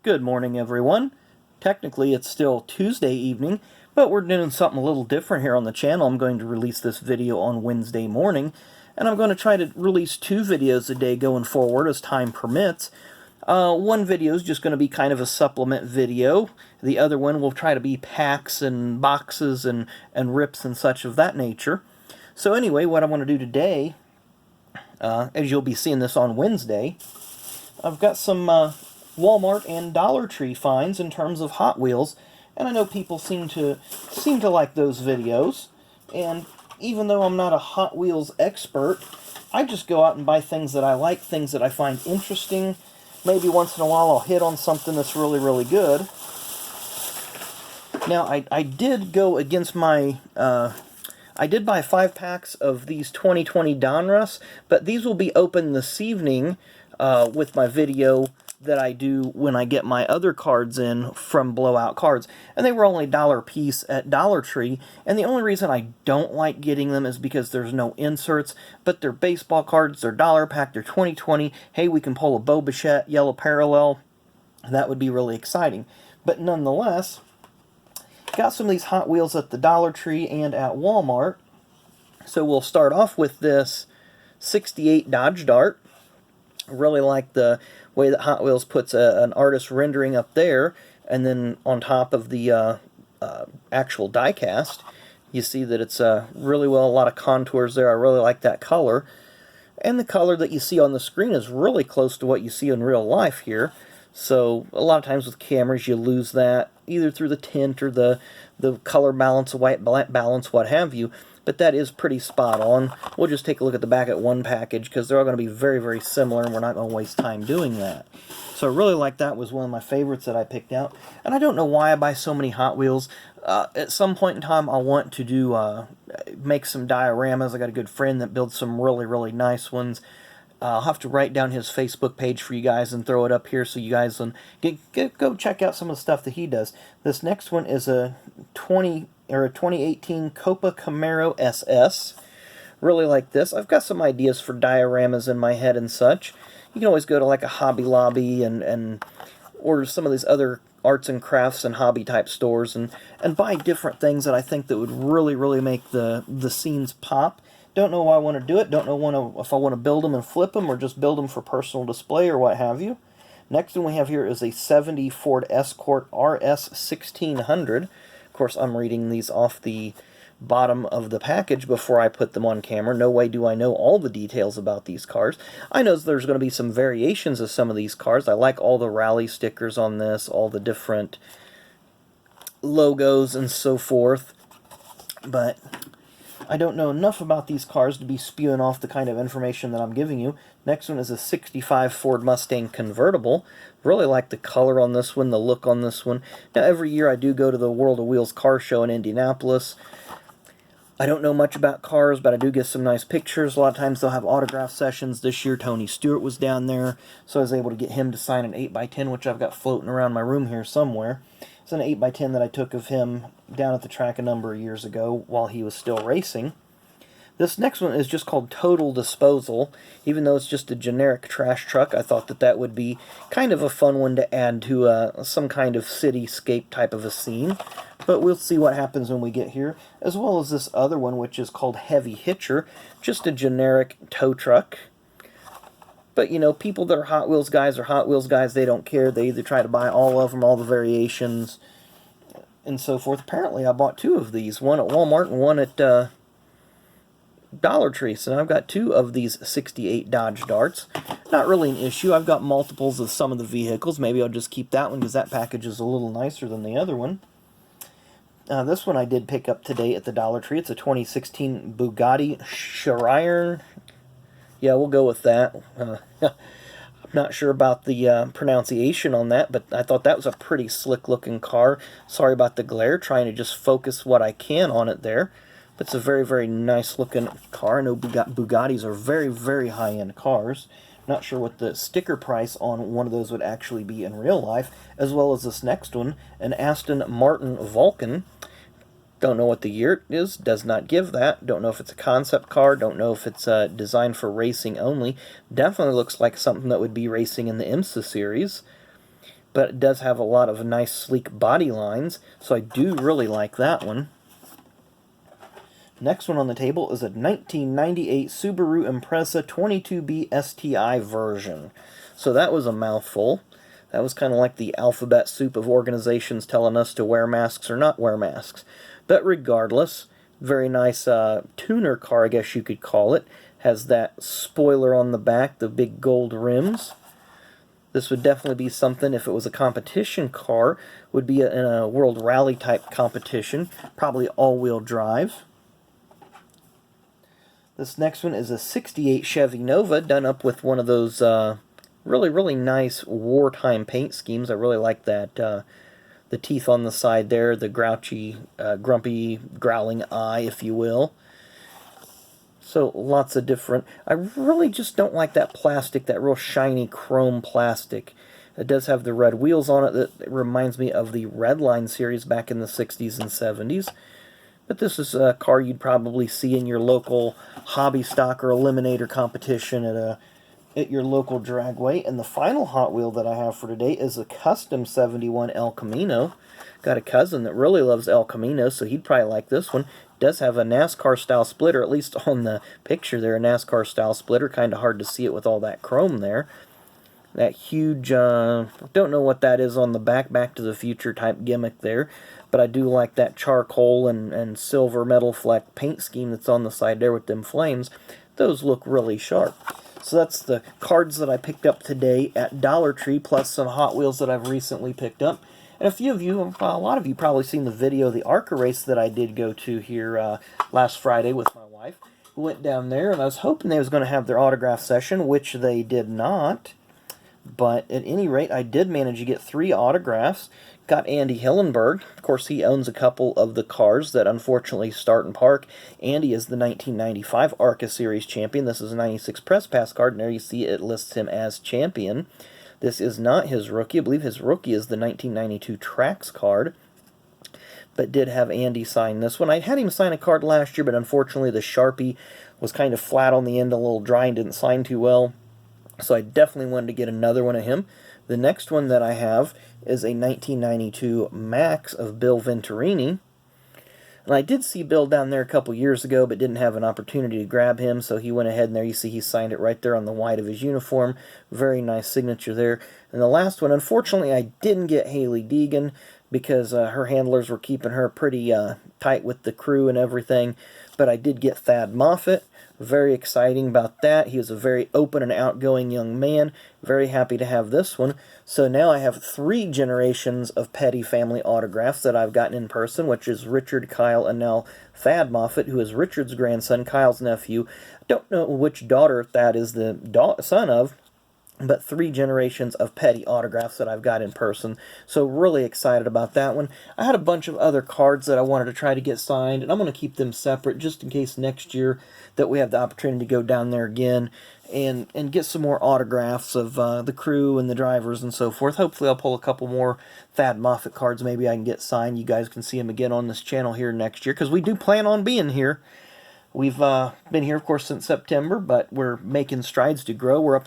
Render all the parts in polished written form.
Good morning, everyone. Technically, it's still Tuesday evening, but we're doing something a little different here on the channel. I'm going to release this video on Wednesday morning, and I'm going to try to release 2 videos a day going forward as time permits. One video is just going to be kind of a supplement video. The other one will try to be packs and boxes and rips and such of that nature. So anyway, what I want to do today, as you'll be seeing this on Wednesday, I've got some Walmart and Dollar Tree finds in terms of Hot Wheels, and I know people seem to like those videos. And even though I'm not a Hot Wheels expert, I just go out and buy things that I like, things that I find interesting. Maybe once in a while I'll hit on something that's really, really good. Now, I did go against my... I did buy 5 packs of these 2020 Donruss, but these will be open this evening with my video that I do when I get my other cards in from Blowout Cards. And they were only $1 a piece at Dollar Tree, and the only reason I don't like getting them is because there's no inserts, but they're baseball cards, they're $1 pack, they're 2020. Hey, we can pull a Bo Bichette yellow parallel. That would be really exciting. But nonetheless, got some of these Hot Wheels at the Dollar Tree and at Walmart. So we'll start off with this 68 Dodge Dart. Really like the way that Hot Wheels puts an artist rendering up there, and then on top of the actual die-cast, you see that it's really well, a lot of contours there. I really like that color. And the color that you see on the screen is really close to what you see in real life here. So a lot of times with cameras you lose that, either through the tint or the color balance, white balance, what have you. But that is pretty spot on. We'll just take a look at the back at one package because they're all going to be very, very similar, and we're not going to waste time doing that. So I really like that. Was one of my favorites that I picked out. And I don't know why I buy so many Hot Wheels. At some point in time, I want to do make some dioramas. I got a good friend that builds some really, really nice ones. I'll have to write down his Facebook page for you guys and throw it up here so you guys can go check out some of the stuff that he does. This next one is a 2018 Copa Camaro SS. Really like this. I've got some ideas for dioramas in my head and such. You can always go to like a Hobby Lobby and or some of these other arts and crafts and hobby type stores and buy different things that I think that would really, really make the scenes pop. Don't know why I want to do it. Don't know if I want to build them and flip them or just build them for personal display or what have you. Next one we have here is a 70 Ford Escort RS 1600. Of course, I'm reading these off the bottom of the package before I put them on camera. No way do I know all the details about these cars. I know there's going to be some variations of some of these cars. I like all the rally stickers on this, all the different logos and so forth. But I don't know enough about these cars to be spewing off the kind of information that I'm giving you. Next one is a 65 Ford Mustang convertible. Really like the color on this one, the look on this one. Now, every year I do go to the World of Wheels car show in Indianapolis. I don't know much about cars, but I do get some nice pictures. A lot of times they'll have autograph sessions. This year Tony Stewart was down there, so I was able to get him to sign an 8x10, which I've got floating around my room here somewhere. It's an 8x10 that I took of him down at the track a number of years ago while he was still racing. This next one is just called Total Disposal. Even though it's just a generic trash truck, I thought that would be kind of a fun one to add to some kind of cityscape type of a scene. But we'll see what happens when we get here. As well as this other one, which is called Heavy Hitcher. Just a generic tow truck. But, you know, people that are Hot Wheels guys, they don't care. They either try to buy all of them, all the variations, and so forth. Apparently, I bought 2 of these. One at Walmart and one at Dollar Tree. So now I've got 2 of these 68 Dodge Darts. Not really an issue. I've got multiples of some of the vehicles. Maybe I'll just keep that one because that package is a little nicer than the other one. This one I did pick up today at the Dollar Tree. It's a 2016 Bugatti Chiron. Yeah, we'll go with that. I'm not sure about the pronunciation on that, but I thought that was a pretty slick-looking car. Sorry about the glare, trying to just focus what I can on it there. But it's a very, very nice-looking car. I know Bugattis are very, very high-end cars. Not sure what the sticker price on one of those would actually be in real life, as well as this next one, an Aston Martin Vulcan. Don't know what the year it is, does not give that. Don't know if it's a concept car, don't know if it's designed for racing only. Definitely looks like something that would be racing in the IMSA series. but it does have a lot of nice sleek body lines, so I do really like that one. Next one on the table is a 1998 Subaru Impreza 22B STI version. So that was a mouthful. That was kind of like the alphabet soup of organizations telling us to wear masks or not wear masks. But regardless, very nice tuner car, I guess you could call it. Has that spoiler on the back, the big gold rims. This would definitely be something, if it was a competition car, would be in a World Rally type competition, probably all-wheel drive. This next one is a 68 Chevy Nova, done up with one of those really nice wartime paint schemes. I really like that. The teeth on the side there, the grouchy, grumpy, growling eye, if you will. So lots of different. I really just don't like that plastic, that real shiny chrome plastic. It does have the red wheels on it that reminds me of the Redline series back in the 60s and 70s. But this is a car you'd probably see in your local hobby stock or eliminator competition at your local dragway. And the final Hot Wheel that I have for today is a custom 71 El Camino. Got a cousin that really loves El Camino, so he'd probably like this one. It does have a NASCAR-style splitter, at least on the picture there, a NASCAR-style splitter. Kind of hard to see it with all that chrome there. That huge, don't know what that is on the back to the Future type gimmick there. But I do like that charcoal and silver metal fleck paint scheme that's on the side there with them flames. Those look really sharp. So that's the cards that I picked up today at Dollar Tree, plus some Hot Wheels that I've recently picked up. And a few of you, a lot of you probably seen the video of the ARCA race that I did go to here last Friday with my wife. We went down there, and I was hoping they was going to have their autograph session, which they did not. But at any rate, I did manage to get 3 autographs. Got Andy Hillenberg. Of course, he owns a couple of the cars that unfortunately start and park. Andy is the 1995 ARCA Series champion. This is a 96 Press Pass card, and there you see it lists him as champion. This is not his rookie. I believe his rookie is the 1992 Trax card. But did have Andy sign this one. I had him sign a card last year, but unfortunately the Sharpie was kind of flat on the end, a little dry, and didn't sign too well. So I definitely wanted to get another one of him. The next one that I have is a 1992 Max of Bill Venturini. And I did see Bill down there a couple years ago, but didn't have an opportunity to grab him, so he went ahead and there you see he signed it right there on the white of his uniform. Very nice signature there. And the last one, unfortunately, I didn't get Haley Deegan because her handlers were keeping her pretty tight with the crew and everything. But I did get Thad Moffitt. Very exciting about that. He was a very open and outgoing young man. Very happy to have this one. So now I have 3 generations of Petty family autographs that I've gotten in person, which is Richard, Kyle, and now Thad Moffitt, who is Richard's grandson, Kyle's nephew. Don't know which daughter Thad is the son of, but 3 generations of Petty autographs that I've got in person. So really excited about that one. I had a bunch of other cards that I wanted to try to get signed, and I'm going to keep them separate just in case next year that we have the opportunity to go down there again and get some more autographs of the crew and the drivers and so forth. Hopefully I'll pull a couple more Thad Moffitt cards maybe I can get signed. You guys can see him again on this channel here next year, because we do plan on being here. We've been here, of course, since September, but we're making strides to grow. We're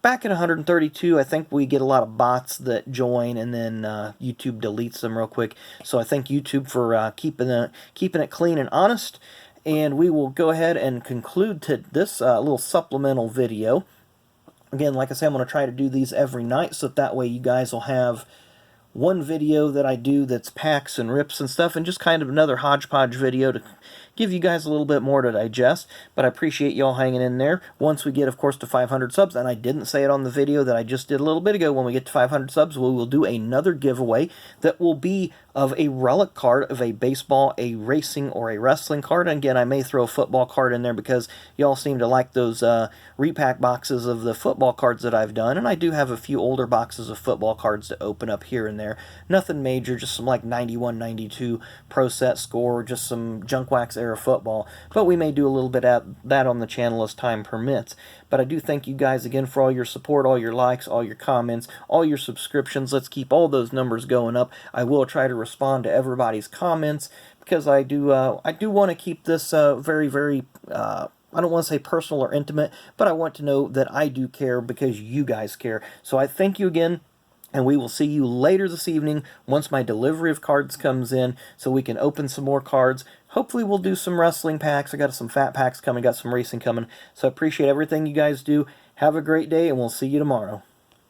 back at 132. I think we get a lot of bots that join, and then YouTube deletes them real quick. So I thank YouTube for keeping it clean and honest. And we will go ahead and conclude to this little supplemental video. Again, like I say, I'm going to try to do these every night, so that way you guys will have one video that I do that's packs and rips and stuff, and just kind of another hodgepodge video to give you guys a little bit more to digest. But I appreciate y'all hanging in there. Once we get, of course, to 500 subs, and I didn't say it on the video that I just did a little bit ago, when we get to 500 subs, we will do another giveaway that will be of a relic card of a baseball, a racing, or a wrestling card. And again, I may throw a football card in there because y'all seem to like those repack boxes of the football cards that I've done, and I do have a few older boxes of football cards to open up here and there. Nothing major, just some like 91, 92 Pro Set Score, just some junk wax era football, but we may do a little bit of that on the channel as time permits. But I do thank you guys again for all your support, all your likes, all your comments, all your subscriptions. Let's keep all those numbers going up. I will try to respond to everybody's comments, because I do want to keep this very, very I don't want to say personal or intimate, but I want to know that I do care because you guys care. So I thank you again. And we will see you later this evening once my delivery of cards comes in so we can open some more cards. Hopefully we'll do some wrestling packs. I got some fat packs coming, got some racing coming. So I appreciate everything you guys do. Have a great day, and we'll see you tomorrow.